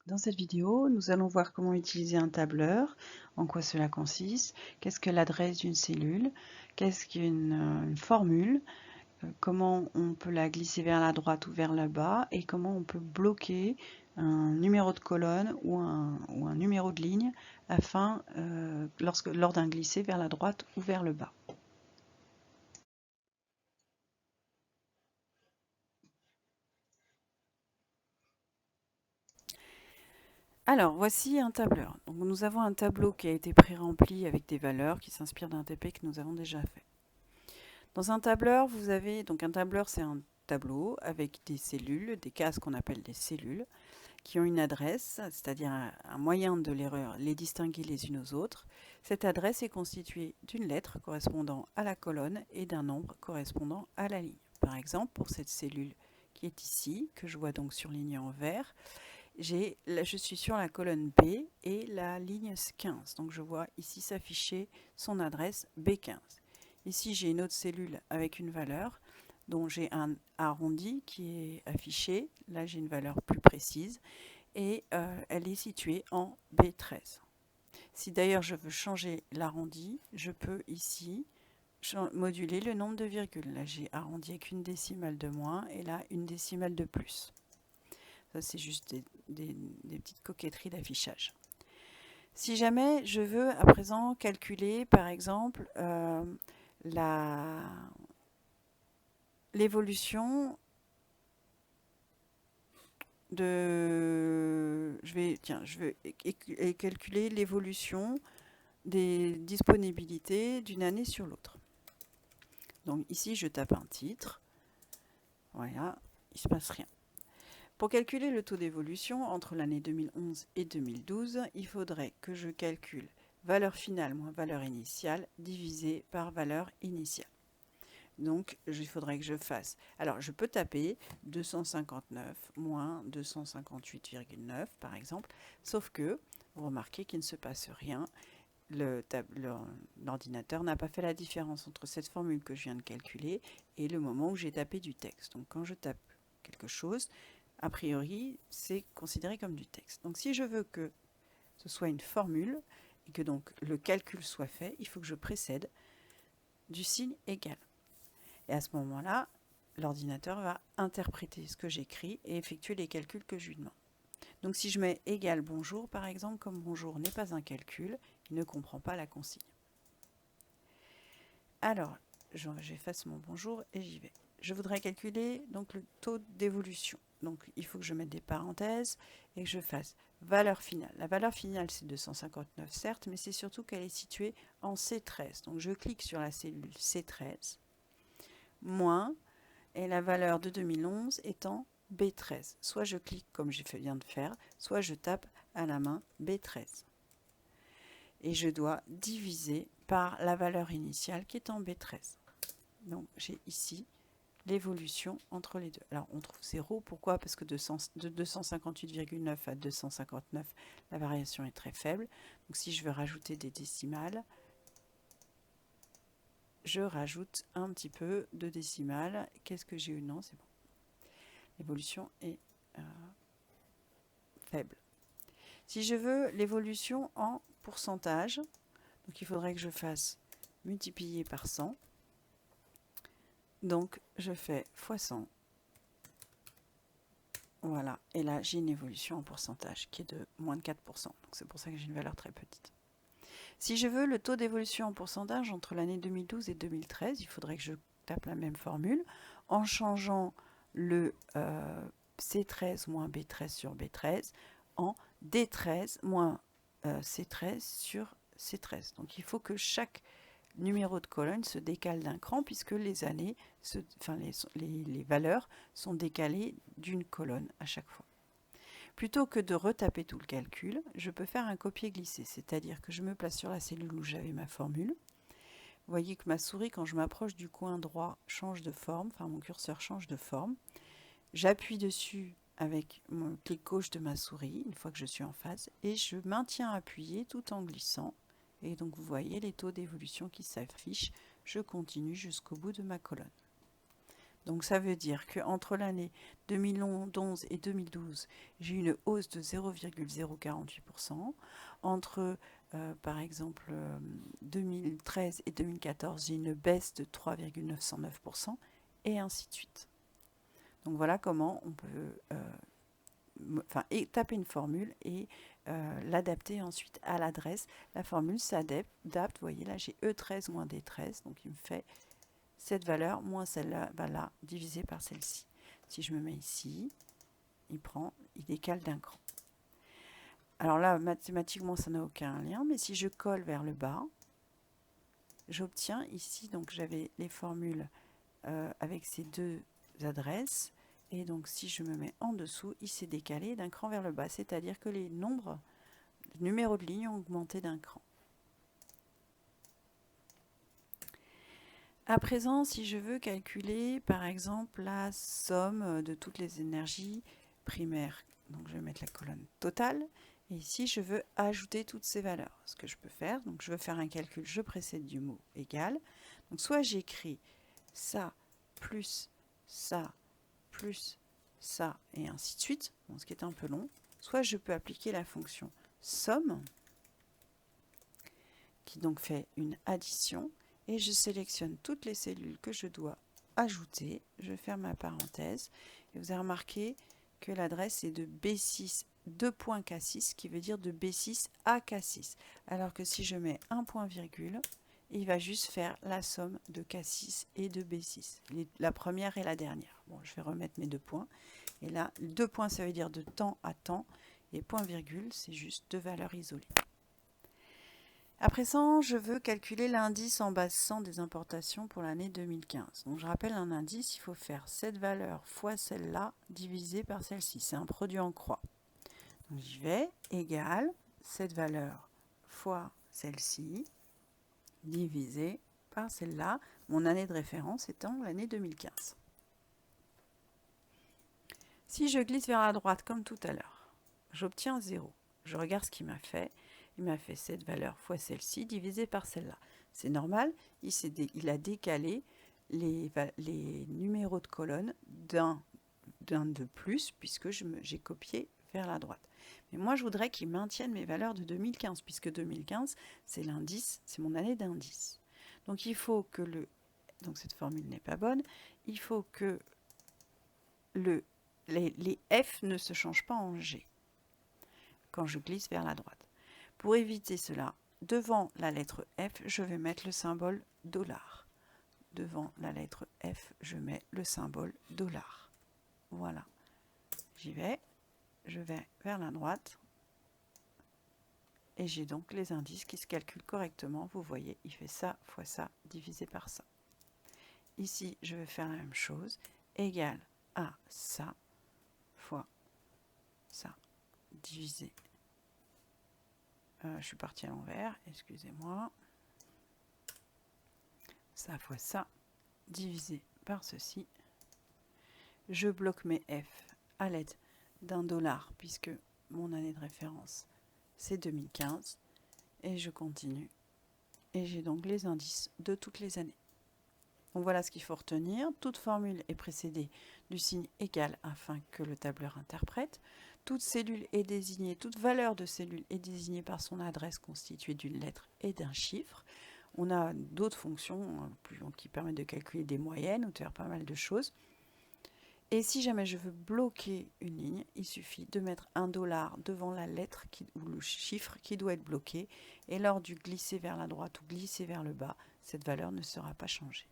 Dans cette vidéo, nous allons voir comment utiliser un tableur, en quoi cela consiste, qu'est-ce que l'adresse d'une cellule, qu'est-ce qu'une formule, comment on peut la glisser vers la droite ou vers le bas et comment on peut bloquer un numéro de colonne ou un numéro de ligne afin, lors d'un glissé vers la droite ou vers le bas. Alors, voici un tableur. Donc, nous avons un tableau qui a été pré-rempli avec des valeurs qui s'inspirent d'un TP que nous avons déjà fait. Dans un tableur, vous avez, donc un tableur, c'est un tableau avec des cellules, des cases qu'on appelle des cellules, qui ont une adresse, c'est-à-dire un moyen de les distinguer les unes aux autres. Cette adresse est constituée d'une lettre correspondant à la colonne et d'un nombre correspondant à la ligne. Par exemple, pour cette cellule qui est ici, que je vois donc surlignée en vert, je suis sur la colonne B et la ligne 15. Donc je vois ici s'afficher son adresse B15. Ici, j'ai une autre cellule avec une valeur dont j'ai un arrondi qui est affiché. Là, j'ai une valeur plus précise et elle est située en B13. Si d'ailleurs je veux changer l'arrondi, je peux ici moduler le nombre de virgules. Là, j'ai arrondi avec une décimale de moins et là, une décimale de plus. Ça, c'est juste des petites coquetteries d'affichage. Si jamais je veux à présent calculer, par exemple, l'évolution de... Je vais calculer l'évolution des disponibilités d'une année sur l'autre. Donc ici, je tape un titre. Voilà, il ne se passe rien. Pour calculer le taux d'évolution entre l'année 2011 et 2012, il faudrait que je calcule valeur finale moins valeur initiale divisé par valeur initiale. Donc, il faudrait que je fasse... Alors, je peux taper 259 moins 258,9 par exemple, sauf que, vous remarquez qu'il ne se passe rien. L'ordinateur n'a pas fait la différence entre cette formule que je viens de calculer et le moment où j'ai tapé du texte. Donc, quand je tape quelque chose, a priori, c'est considéré comme du texte. Donc, si je veux que ce soit une formule et que donc le calcul soit fait, il faut que je précède du signe égal. Et à ce moment-là, l'ordinateur va interpréter ce que j'écris et effectuer les calculs que je lui demande. Donc si je mets égal bonjour, par exemple, comme bonjour n'est pas un calcul, il ne comprend pas la consigne. Alors, j'efface mon bonjour et j'y vais. Je voudrais calculer donc le taux d'évolution. Donc il faut que je mette des parenthèses et que je fasse valeur finale. La valeur finale c'est 259 certes, mais c'est surtout qu'elle est située en C13. Donc je clique sur la cellule C13, moins, et la valeur de 2011 étant B13. Soit je clique comme je viens de faire, soit je tape à la main B13. Et je dois diviser par la valeur initiale qui est en B13. Donc j'ai ici l'évolution entre les deux. Alors on trouve 0, pourquoi? Parce que de 258,9 à 259, la variation est très faible. Donc si je veux rajouter des décimales, je rajoute un petit peu de décimales. Qu'est-ce que j'ai eu? Non, c'est bon. L'évolution est faible. Si je veux l'évolution en pourcentage, donc il faudrait que je fasse multiplier par 100. Donc je fais x 100. Voilà, et là j'ai une évolution en pourcentage qui est de moins de 4%. Donc c'est pour ça que j'ai une valeur très petite. Si je veux le taux d'évolution en pourcentage entre l'année 2012 et 2013, il faudrait que je tape la même formule en changeant le C13 moins B13 sur B13 en D13 moins C13 sur C13. Donc il faut que chaque numéro de colonne se décale d'un cran puisque les années, les valeurs sont décalées d'une colonne à chaque fois. Plutôt que de retaper tout le calcul, je peux faire un copier-glisser, c'est-à-dire que je me place sur la cellule où j'avais ma formule. Vous voyez que ma souris, quand je m'approche du coin droit, change de forme, enfin mon curseur change de forme. J'appuie dessus avec mon clic gauche de ma souris, une fois que je suis en face, et je maintiens appuyé tout en glissant. Et donc vous voyez les taux d'évolution qui s'affichent. Je continue jusqu'au bout de ma colonne. Donc ça veut dire qu'entre l'année 2011 et 2012, j'ai eu une hausse de 0,048%. Entre, par exemple, 2013 et 2014, j'ai une baisse de 3,909%, et ainsi de suite. Donc voilà comment on peut taper une formule et l'adapter ensuite à l'adresse. La formule s'adapte, vous voyez là j'ai E13 moins D13, donc il me fait cette valeur moins celle-là, là, divisé par celle-ci. Si je me mets ici, il décale d'un cran. Alors là, mathématiquement, ça n'a aucun lien, mais si je colle vers le bas, j'obtiens ici, donc j'avais les formules avec ces deux adresses, et donc si je me mets en dessous, il s'est décalé d'un cran vers le bas, c'est-à-dire que les numéros de ligne ont augmenté d'un cran. À présent, si je veux calculer, par exemple, la somme de toutes les énergies primaires, donc je vais mettre la colonne totale, et ici, je veux ajouter toutes ces valeurs. Ce que je peux faire, donc je veux faire un calcul, je précède du mot égal. Donc soit j'écris ça, plus ça, et ainsi de suite, bon, ce qui est un peu long. Soit je peux appliquer la fonction somme, qui donc fait une addition, et je sélectionne toutes les cellules que je dois ajouter. Je ferme ma parenthèse, et vous avez remarqué que l'adresse est de B6 2.K6, qui veut dire de B6 à K6. Alors que si je mets un point virgule, il va juste faire la somme de K6 et de B6, la première et la dernière. Bon, je vais remettre mes deux points. Et là, 2 points, ça veut dire de temps à temps, et point virgule, c'est juste deux valeurs isolées. À présent, je veux calculer l'indice en base 100 des importations pour l'année 2015. Donc je rappelle un indice, il faut faire cette valeur fois celle-là divisé par celle-ci. C'est un produit en croix. Donc j'y vais, égale cette valeur fois celle-ci divisé par celle-là, mon année de référence étant l'année 2015. Si je glisse vers la droite comme tout à l'heure, j'obtiens 0. Je regarde ce qu'il m'a fait. Il m'a fait cette valeur fois celle-ci divisée par celle-là. C'est normal, il a décalé les numéros de colonne d'un de plus, puisque j'ai copié vers la droite. Mais moi, je voudrais qu'il maintienne mes valeurs de 2015, puisque 2015, c'est l'indice, c'est mon année d'indice. Donc il faut que donc cette formule n'est pas bonne, il faut que les F ne se changent pas en G quand je glisse vers la droite. Pour éviter cela, devant la lettre F, je vais mettre le symbole $. Devant la lettre F, je mets le symbole $. Voilà. J'y vais, je vais vers la droite, et j'ai donc les indices qui se calculent correctement. Vous voyez, il fait ça fois ça divisé par ça. Ici, je vais faire la même chose, égal à ça fois ça divisé. Je suis partie à l'envers, excusez-moi. Ça fois ça divisé par ceci. Je bloque mes F à l'aide d'un $, puisque mon année de référence c'est 2015, et je continue, et j'ai donc les indices de toutes les années. Donc voilà ce qu'il faut retenir. Toute formule est précédée du signe égal afin que le tableur interprète. Toute cellule est désignée, toute valeur de cellule est désignée par son adresse constituée d'une lettre et d'un chiffre. On a d'autres fonctions qui permettent de calculer des moyennes ou de faire pas mal de choses. Et si jamais je veux bloquer une ligne, il suffit de mettre un $, devant la lettre ou le chiffre qui doit être bloqué. Et lors du glisser vers la droite ou glisser vers le bas, cette valeur ne sera pas changée.